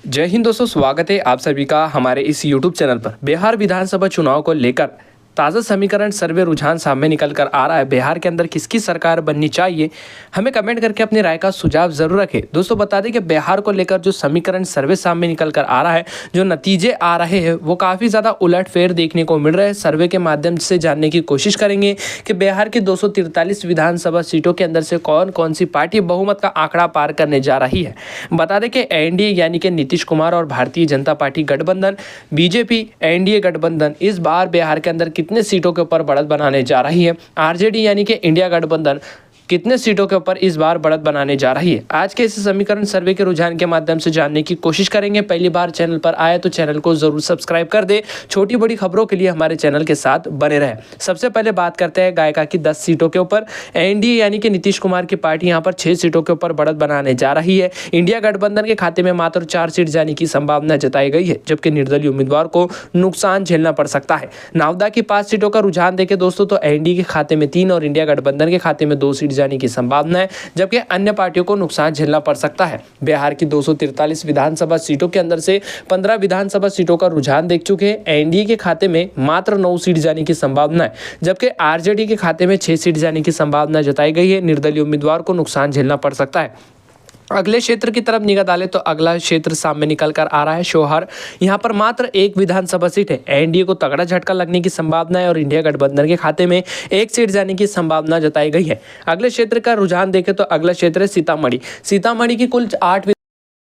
जय हिंद दोस्तों, स्वागत है आप सभी का हमारे इस YouTube चैनल पर। बिहार विधानसभा चुनाव को लेकर ताज़ा समीकरण सर्वे रुझान सामने निकल कर आ रहा है। बिहार के अंदर किसकी सरकार बननी चाहिए, हमें कमेंट करके अपनी राय का सुझाव जरूर रखें। दोस्तों बता दें कि बिहार को लेकर जो समीकरण सर्वे सामने निकल कर आ रहा है, जो नतीजे आ रहे हैं वो काफ़ी ज़्यादा उलटफेर देखने को मिल रहे हैं। सर्वे के माध्यम से जानने की कोशिश करेंगे कि बिहार की 243 विधानसभा सीटों के अंदर से कौन कौन सी पार्टी बहुमत का आंकड़ा पार करने जा रही है। बता दें कि एनडीए यानी कि नीतीश कुमार और भारतीय जनता पार्टी गठबंधन, बीजेपी एनडीए गठबंधन इस बार बिहार के अंदर कितने सीटों के ऊपर बढ़त बनाने जा रही है। आरजेडी यानी कि इंडिया गठबंधन कितने सीटों के ऊपर इस बार बढ़त बनाने जा रही है। आज के इस समीकरण सर्वे के रुझान के माध्यम से जानने की कोशिश करेंगे। पहली बार चैनल पर आए तो चैनल को जरूर सब्सक्राइब कर दे। छोटी बड़ी खबरों के लिए हमारे चैनल के साथ बने रहे। सबसे पहले बात करते हैं गायका की 10 सीटों के ऊपर। एनडीए यानी कि नीतीश कुमार की पार्टी यहाँ पर 6 सीटों के ऊपर बढ़त बनाने जा रही है। इंडिया गठबंधन के खाते में मात्र 4 सीट जाने की संभावना जताई गई है, जबकि निर्दलीय उम्मीदवार को नुकसान झेलना पड़ सकता है। नावदा की 5 सीटों का रुझान देखें दोस्तों तो एनडीए के खाते में 3 और इंडिया गठबंधन के खाते में 2 सीट जाने की संभावना, जबकि अन्य पार्टियों को नुकसान झेलना पड़ सकता है। बिहार की 243 विधानसभा सीटों के अंदर से 15 विधानसभा सीटों का रुझान देख चुके हैं। एनडीए के खाते में मात्र 9 सीट जाने की संभावना है, जबकि आरजेडी के खाते में 6 सीट जाने की संभावना जताई गई है। निर्दलीय उम्मीदवार को नुकसान झेलना पड़ सकता है। अगले क्षेत्र की तरफ निगाह डालें तो अगला क्षेत्र सामने निकल कर आ रहा है शोहर। यहाँ पर मात्र 1 विधानसभा सीट है। एनडीए को तगड़ा झटका लगने की संभावना है और इंडिया गठबंधन के खाते में 1 सीट जाने की संभावना जताई गई है। अगले क्षेत्र का रुझान देखें तो अगला क्षेत्र है सीतामढ़ी। सीतामढ़ी की कुल 8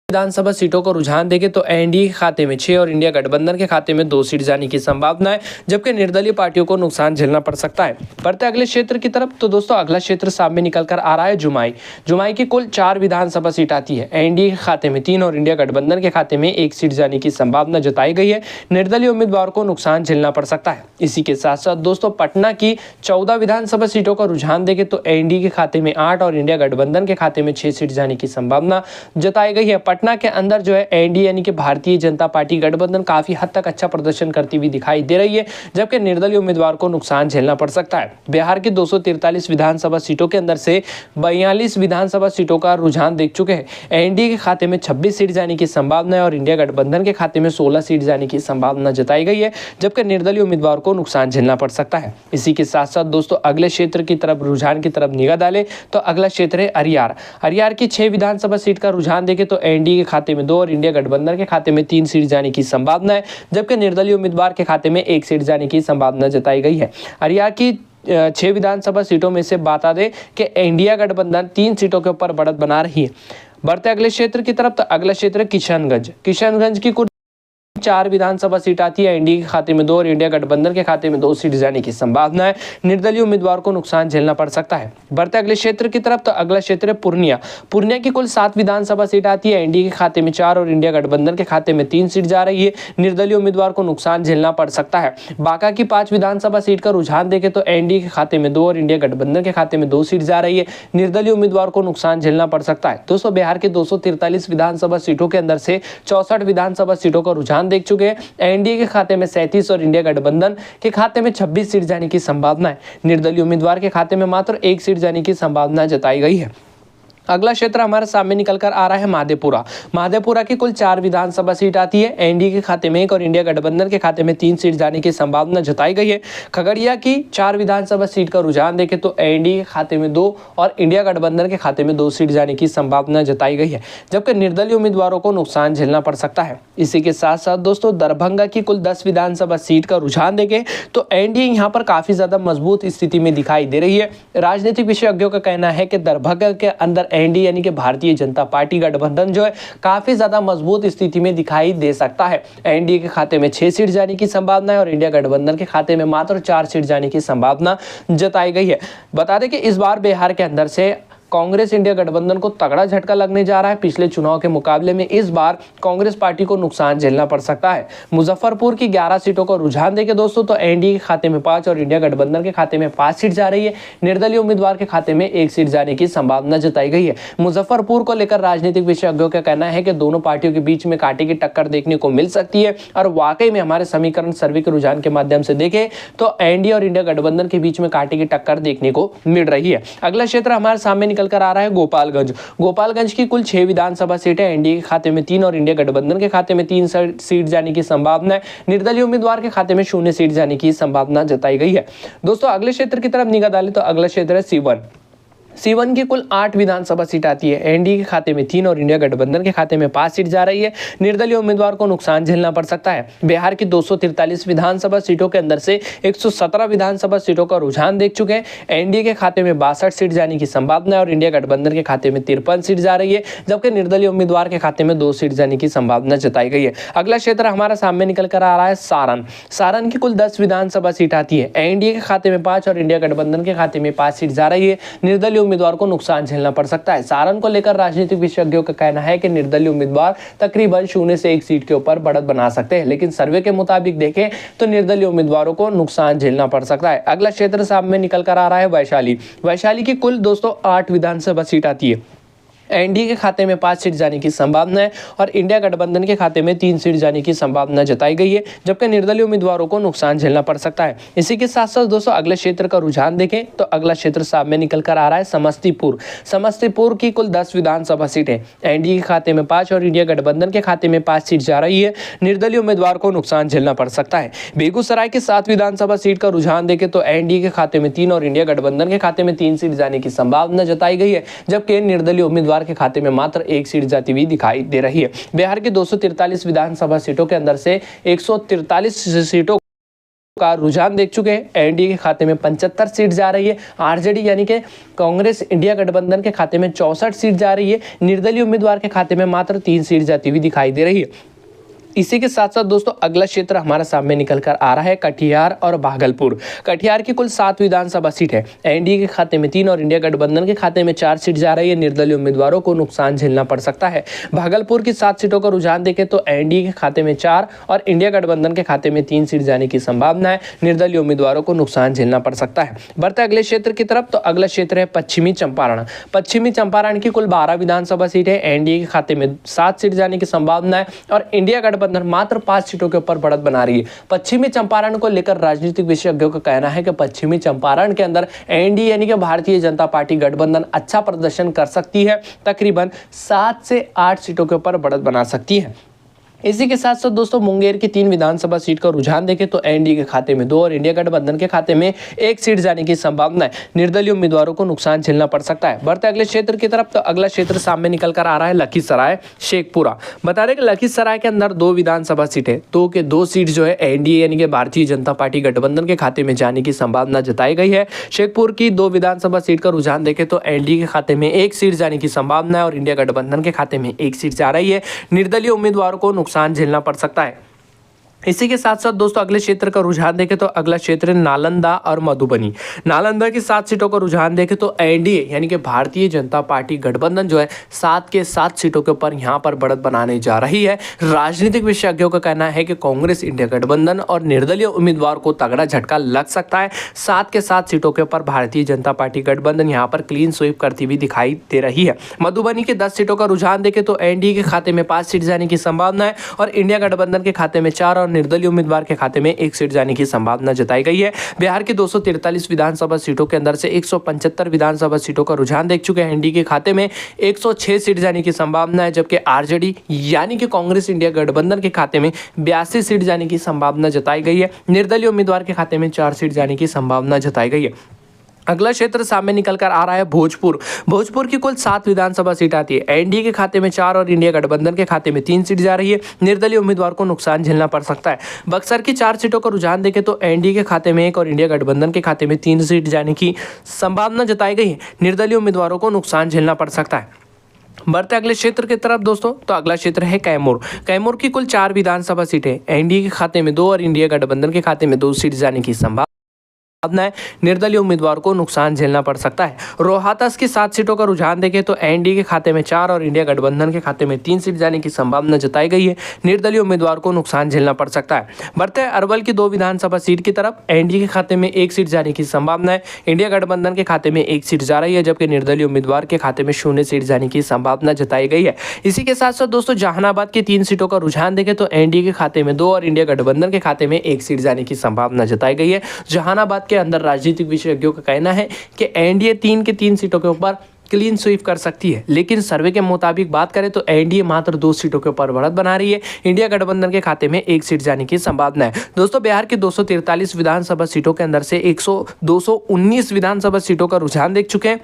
विधानसभा सीटों को रुझान देंगे तो एनडीए के खाते में 6 और इंडिया गठबंधन के खाते में 2 सीट जाने की संभावना है, जबकि निर्दलीय पार्टियों को नुकसान झेलना पड़ सकता है। बढ़ते अगले क्षेत्र की तरफ तो दोस्तों अगला क्षेत्र सामने निकल कर आ रहा है जुमाई। जुमाई की कुल 4 विधानसभा सीट आती है। एनडीए के खाते में 3 और इंडिया गठबंधन के खाते में 1 सीट जाने की संभावना जताई गई है। निर्दलीय उम्मीदवार को नुकसान झेलना पड़ सकता है। इसी के साथ साथ दोस्तों पटना की 14 विधानसभा सीटों का रुझान देंगे तो एनडीए के खाते में 8 और इंडिया गठबंधन के खाते में 6 सीट जाने की संभावना जताई गई है। पटना के अंदर जो है एनडीए यानी कि भारतीय जनता पार्टी गठबंधन काफी हद तक अच्छा प्रदर्शन करती हुई दिखाई दे रही है, जबकि निर्दलीय उम्मीदवार को नुकसान झेलना पड़ सकता है। बिहार की 243 विधानसभा सीटों के अंदर से 42 विधानसभा सीटों का रुझान देख चुके हैं। एनडीए के खाते में 26 सीट जाने की संभावना है और इंडिया गठबंधन के खाते में 16 सीट जाने की संभावना जताई गई है, जबकि निर्दलीय उम्मीदवार को नुकसान झेलना पड़ सकता है। इसी के साथ साथ दोस्तों अगले क्षेत्र की तरफ रुझान की तरफ निगाह डालें तो अगला क्षेत्र है अरियार। अरियार की 6 विधानसभा सीट का रुझान देखें तो एनडीए के खाते में 2 और इंडिया गठबंधन के खाते में 3 सीट जाने की संभावना है, जबकि निर्दलीय उम्मीदवार के खाते में 1 सीट जाने की संभावना जताई गई है। अरियार की 6 विधानसभा सीटों में से बता दें कि इंडिया गठबंधन 3 सीटों के ऊपर बढ़त बना रही है। बढ़ते अगले क्षेत्र की तरफ तो अगला क्षेत्र किशनगंज। किशनगंज की कुल 4 विधानसभा सीट आती है। एनडीए के खाते में 2 और इंडिया गठबंधन के खाते में 2 सीट जाने की संभावना है। निर्दलीय उम्मीदवार को नुकसान झेलना पड़ सकता है। बढ़ते अगले क्षेत्र की तरफ तो अगला क्षेत्र है पूर्णिया। पूर्णिया की कुल 7 विधानसभा सीट आती है। एनडीए के खाते में 4 और इंडिया गठबंधन के खाते में 3 सीट जा रही है। निर्दलीय उम्मीदवार को नुकसान झेलना पड़ सकता है। बांका की 5 विधानसभा सीट का रुझान देखें तो एनडीए के खाते में 2 और इंडिया गठबंधन के खाते में 2 सीट जा रही है। निर्दलीय उम्मीदवार को नुकसान झेलना पड़ सकता है। दोस्तों बिहार के 243 विधानसभा सीटों के अंदर से 64 विधानसभा सीटों का रुझान देख चुके हैं। एनडीए के खाते में 37 और इंडिया गठबंधन के खाते में 26 सीट जाने की संभावना है। निर्दलीय उम्मीदवार के खाते में मात्र 1 सीट जाने की संभावना जताई गई है। अगला क्षेत्र हमारे सामने निकल कर आ रहा है माधेपुरा। माधेपुरा की कुल 4 विधानसभा सीट आती है। एनडीए के खाते में 1 और इंडिया गठबंधन के खाते में 3 सीट जाने की संभावना जताई गई है। खगड़िया की 4 विधानसभा सीट का रुझान देखें तो एनडीए के खाते में 2 और इंडिया गठबंधन के खाते में 2 सीट जाने की संभावना जताई गई है, जबकि निर्दलीय उम्मीदवारों को नुकसान झेलना पड़ सकता है। इसी के साथ साथ दोस्तों दरभंगा की कुल 10 विधानसभा सीट का रुझान देखें तो एनडीए यहाँ पर काफी ज्यादा मजबूत स्थिति में दिखाई दे रही है। राजनीतिक विशेषज्ञों का कहना है कि दरभंगा के अंदर एनडीए यानी कि भारतीय जनता पार्टी गठबंधन जो है काफी ज्यादा मजबूत स्थिति में दिखाई दे सकता है। एनडीए के खाते में 6 सीट जाने की संभावना है और इंडिया गठबंधन के खाते में मात्र 4 सीट जाने की संभावना जताई गई है। बता दें कि इस बार बिहार के अंदर से कांग्रेस इंडिया गठबंधन को तगड़ा झटका लगने जा रहा है। पिछले चुनाव के मुकाबले में इस बार कांग्रेस पार्टी को नुकसान झेलना पड़ सकता है। मुजफ्फरपुर की 11 सीटों का रुझान देखें दोस्तों तो एनडीए के खाते में 5 और इंडिया गठबंधन के खाते में 5 सीट जा रही है। निर्दलीय उम्मीदवार के खाते में 1 सीट जाने की संभावना जताई गई है। मुजफ्फरपुर को लेकर राजनीतिक विशेषज्ञों का कहना है कि दोनों पार्टियों के बीच में कांटे की टक्कर देखने को मिल सकती है और वाकई में हमारे समीकरण सर्वे के रुझान के माध्यम से देखें तो एनडीए और इंडिया गठबंधन के बीच में कांटे की टक्कर देखने को मिल रही है। अगला क्षेत्र हमारे सामने निकल निकल कर आ रहा है गोपालगंज। गोपालगंज की कुल 6 विधानसभा सीटें एनडीए के खाते में 3 और इंडिया गठबंधन के खाते में 3 सीट जाने की संभावना है। निर्दलीय उम्मीदवार के खाते में 0 सीट जाने की संभावना जताई गई है। दोस्तों अगले क्षेत्र की तरफ निगाह डालें तो अगला क्षेत्र है C1 की कुल 8 विधानसभा सीट आती है। एनडीए के खाते में 3 और इंडिया गठबंधन के खाते में 5 सीट जा रही है। निर्दलीय उम्मीदवार को नुकसान झेलना पड़ सकता है। बिहार की 243 विधानसभा सीटों के अंदर से 117 विधानसभा सीटों का रुझान देख चुके हैं। एनडीए के खाते में 62 सीट जाने की संभावना है और इंडिया गठबंधन के खाते में 53 सीट जा रही है, जबकि निर्दलीय उम्मीदवार के खाते में 2 सीट जाने की संभावना जताई गई है। अगला क्षेत्र हमारा सामने निकल कर आ रहा है सारण की कुल 10 विधानसभा सीट आती है। एनडीए के खाते में 5 और इंडिया गठबंधन के खाते में 5 सीट जा रही है। निर्दलीय उम्मीदवार को नुकसान झेलना पड़ सकता है। सारण को लेकर राजनीतिक विशेषज्ञों का कहना है कि निर्दलीय उम्मीदवार तकरीबन 0 से 1 सीट के ऊपर बढ़त बना सकते हैं, लेकिन सर्वे के मुताबिक देखें तो निर्दलीय उम्मीदवारों को नुकसान झेलना पड़ सकता है। अगला क्षेत्र सामने निकल कर आ रहा है वैशाली की कुल दोस्तों 8 विधानसभा सीट आती है। एनडीए के खाते में 5 सीट जाने की संभावना है और इंडिया गठबंधन के खाते में 3 सीट जाने की संभावना जताई गई है, जबकि निर्दलीय उम्मीदवारों को नुकसान झेलना पड़ सकता है। इसी के साथ साथ दोस्तों अगले क्षेत्र का रुझान देखें तो अगला क्षेत्र सामने निकल कर आ रहा है समस्तीपुर की कुल 10 विधानसभा सीटें। एनडीए के खाते में 5 और इंडिया गठबंधन के खाते में 5 सीट जा रही है। निर्दलीय उम्मीदवार को नुकसान झेलना पड़ सकता है। बेगूसराय की 7 विधानसभा सीट का रुझान देखें तो एनडीए के खाते में 3 और इंडिया गठबंधन के खाते में 3 सीट जाने की संभावना जताई गई है, जबकि निर्दलीय उम्मीदवार के खाते में मात्र 1 सीट जाती हुई दिखाई दे रही है। बिहार की 243 विधानसभा सीटों के अंदर से 143 सीटों का रुझान देख चुके हैं। एनडीए के खाते में 75 सीट जा रही है। आरजेडी यानी कि कांग्रेस इंडिया गठबंधन के खाते में 64 सीट जा रही है। निर्दलीय उम्मीदवार के खाते में मात्र 3 सीट जाती हुई दिखाई दे रही है। इसी के साथ साथ दोस्तों अगला क्षेत्र हमारा सामने निकल कर आ रहा है कटिहार और भागलपुर। कटिहार की कुल 7 विधानसभा सीट है। एनडीए के खाते में 3 और इंडिया गठबंधन के खाते में 4 सीट जा रही है। निर्दलीय उम्मीदवारों को नुकसान झेलना पड़ सकता है। भागलपुर की 7 सीटों का रुझान देखें तो एनडीए के खाते में 4 और इंडिया गठबंधन के खाते में 3 सीट जाने की संभावना है। निर्दलीय उम्मीदवारों को नुकसान झेलना पड़ सकता है। बढ़ते अगले क्षेत्र की तरफ तो अगला क्षेत्र है पश्चिमी चंपारण की कुल 12 विधानसभा सीट है। एनडीए के खाते में 7 सीट जाने की संभावना है और इंडिया गठबंधन मात्र 5 सीटों के ऊपर बढ़त बना रही है। पश्चिमी चंपारण को लेकर राजनीतिक विशेषज्ञों का कहना है कि पश्चिमी चंपारण के अंदर एनडीए यानी कि भारतीय जनता पार्टी गठबंधन अच्छा प्रदर्शन कर सकती है, तकरीबन 7 से 8 सीटों के ऊपर बढ़त बना सकती है। इसी के साथ साथ दोस्तों मुंगेर की 3 विधानसभा सीट का रुझान देखें तो एनडीए के खाते में 2 और इंडिया गठबंधन के खाते में 1 सीट जाने की संभावना है। निर्दलीय उम्मीदवारों को नुकसान झेलना पड़ सकता है। बढ़ते अगले क्षेत्र की तरफ तो अगला क्षेत्र सामने निकल कर आ रहा है लखीसराय शेखपुरा। बता दें कि लखीसराय के अंदर 2 विधानसभा सीटें, 2 के 2 सीट जो है एनडीए यानी कि भारतीय जनता पार्टी गठबंधन के खाते में जाने की संभावना जताई गई है। शेखपुर की 2 विधानसभा सीट का रुझान देखें तो एनडीए के खाते में 1 सीट जाने की संभावना है और इंडिया गठबंधन के खाते में 1 सीट जा रही है। निर्दलीय उम्मीदवारों को नुकसान झेलना पड़ सकता है। इसी के साथ साथ दोस्तों अगले क्षेत्र का रुझान देखें तो अगला क्षेत्र नालंदा और मधुबनी। नालंदा की 7 सीटों का रुझान देखें तो एनडीए यानी कि भारतीय जनता पार्टी गठबंधन जो है 7 के 7 सीटों के ऊपर यहां पर बढ़त बनाने जा रही है। राजनीतिक विशेषज्ञों का कहना है कि कांग्रेस इंडिया गठबंधन और निर्दलीय उम्मीदवार को तगड़ा झटका लग सकता है। 7 के 7 सीटों के ऊपर भारतीय जनता पार्टी गठबंधन यहां पर क्लीन स्वीप करती हुई दिखाई दे रही है। मधुबनी के 10 सीटों का रुझान देखें तो एनडीए के खाते में 5 सीट जाने की संभावना है और इंडिया गठबंधन के खाते में 4 और निर्दलीय उम्मीदवार के खाते में 1 सीट जाने की संभावना जताई गई है। बिहार की 243 विधानसभा सीटों के अंदर से 175 विधानसभा सीटों का रुझान देख चुके हैं। एनडीए के खाते में 106 सीट जाने की संभावना है, जबकि आरजेडी यानी कि कांग्रेस इंडिया गठबंधन के खाते में 82 सीट जाने की संभावना जताई गई है। निर्दलीय उम्मीदवार के खाते में 4 सीट जाने की संभावना जताई गई है। अगला क्षेत्र सामने निकल कर आ रहा है भोजपुर की कुल 7 विधानसभा सीट आती है। एनडीए के खाते में 4 और इंडिया गठबंधन के खाते में 3 सीट जा रही है। निर्दलीय उम्मीदवार को नुकसान झेलना पड़ सकता है। बक्सर की 4 सीटों का रुझान देखें तो एनडीए के खाते में 1 और इंडिया गठबंधन के खाते में 3 सीट जाने की संभावना जताई गई है। निर्दलीय उम्मीदवारों को नुकसान झेलना पड़ सकता है। बढ़ते अगले क्षेत्र की तरफ दोस्तों तो अगला क्षेत्र है कैमूर की कुल 4 विधानसभा सीटें। एनडीए के खाते में 2 और इंडिया गठबंधन के खाते में 2 सीट जाने की संभावना है। निर्दलीय उम्मीदवार को नुकसान झेलना पड़ सकता है। रोहतास की 7 सीटों का रुझान देखें तो एनडीए के खाते में 4 और इंडिया गठबंधन के खाते में 3 सीट जाने की संभावना जताई गई है। निर्दलीय उम्मीदवार को नुकसान झेलना पड़ सकता है। बढ़ते हैं अरवल की 2 विधानसभा सीट की तरफ। एनडीए के खाते में 1 सीट जाने की संभावना है। इंडिया गठबंधन के खाते में 1 सीट जा रही है, जबकि निर्दलीय उम्मीदवार के खाते में 0 सीट जाने की संभावना जताई गई है। इसी के साथ साथ दोस्तों जहानाबाद की 3 सीटों का रुझान देखें तो एनडीए के खाते में 2 और इंडिया गठबंधन के खाते में 1 सीट जाने की संभावना जताई गई है। जहानाबाद के अंदर राजनीतिक विशेषज्ञों का कहना है कि एनडीए 3 के 3 सीटों के ऊपर क्लीन स्वीप कर सकती है। लेकिन सर्वे के मुताबिक बात करें तो एनडीए मात्र 2 सीटों के ऊपर बढ़त बना रही है। इंडिया गठबंधन के खाते में 1 सीट जाने की संभावना है। दोस्तों, बिहार की 243 विधानसभा सीटों के अंदर से 219 विधानसभा सीटों का रुझान देख चुके हैं।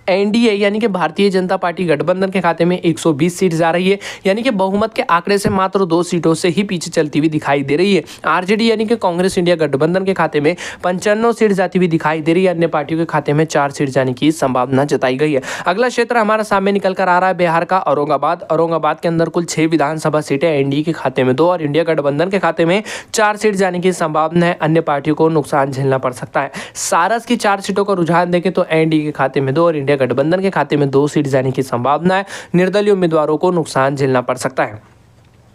एनडीए यानी कि भारतीय जनता पार्टी गठबंधन के खाते में 120 सीट जा रही है, यानी कि बहुमत के आंकड़े से मात्र 2 सीटों से ही पीछे चलती हुई दिखाई दे रही है। आरजेडी यानी कि कांग्रेस इंडिया गठबंधन के खाते में 55 सीट जाती हुई दिखाई दे रही है। अन्य पार्टियों के खाते में 4 सीट जाने की संभावना जताई गई है। अगला क्षेत्र हमारा सामने निकल कर आ रहा है बिहार का औरंगाबाद। औरंगाबाद के अंदर कुल 6 विधानसभा सीटें एनडीए के खाते में 2 और इंडिया गठबंधन के खाते में 4 सीट जाने की संभावना है। अन्य पार्टियों को नुकसान झेलना पड़ सकता है। सारस की 4 सीटों का रुझान देखें तो एनडीए के खाते में 2 और इंडिया गठबंधन के खाते में 2 सीट जाने की संभावना है। निर्दलीय उम्मीदवारों को नुकसान झेलना पड़ सकता है।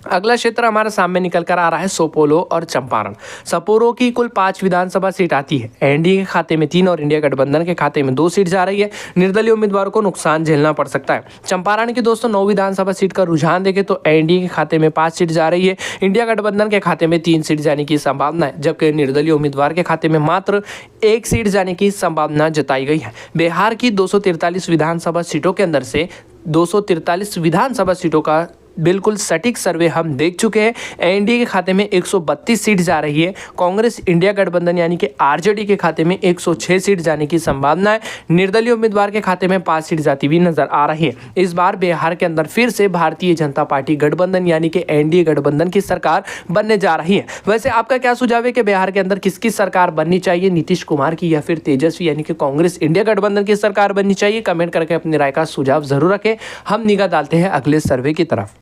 अगला क्षेत्र हमारे सामने निकल कर आ रहा है सोपोलो और चंपारण। सपोरो की कुल 5 विधानसभा सीट आती है। एनडीए के खाते में 3 और इंडिया गठबंधन के खाते में 2 सीट जा रही है। निर्दलीय उम्मीदवारों को नुकसान झेलना पड़ सकता है। चंपारण की दोस्तों 9 विधानसभा सीट का रुझान देखें तो एनडीए के खाते में 5 सीट जा रही है। इंडिया गठबंधन के खाते में 3 सीट जाने की संभावना है, जबकि निर्दलीय उम्मीदवार के खाते में मात्र 1 सीट जाने की संभावना जताई गई है। बिहार की 243 विधानसभा सीटों के अंदर से 243 विधानसभा सीटों का बिल्कुल सटीक सर्वे हम देख चुके हैं। एनडीए के खाते में 132 सीट जा रही है। कांग्रेस इंडिया गठबंधन यानी कि आरजेडी के खाते में 106 सीट जाने की संभावना है। निर्दलीय उम्मीदवार के खाते में 5 सीट जाती हुई नजर आ रही है। इस बार बिहार के अंदर फिर से भारतीय जनता पार्टी गठबंधन यानी कि एनडीए गठबंधन की सरकार बनने जा रही है। वैसे आपका क्या सुझाव है कि बिहार के अंदर किसकी सरकार बननी चाहिए, नीतीश कुमार की या फिर तेजस्वी यानी कि कांग्रेस इंडिया गठबंधन की सरकार बननी चाहिए? कमेंट करके अपनी राय का सुझाव जरूर रखें। हम निगाह डालते हैं अगले सर्वे की तरफ।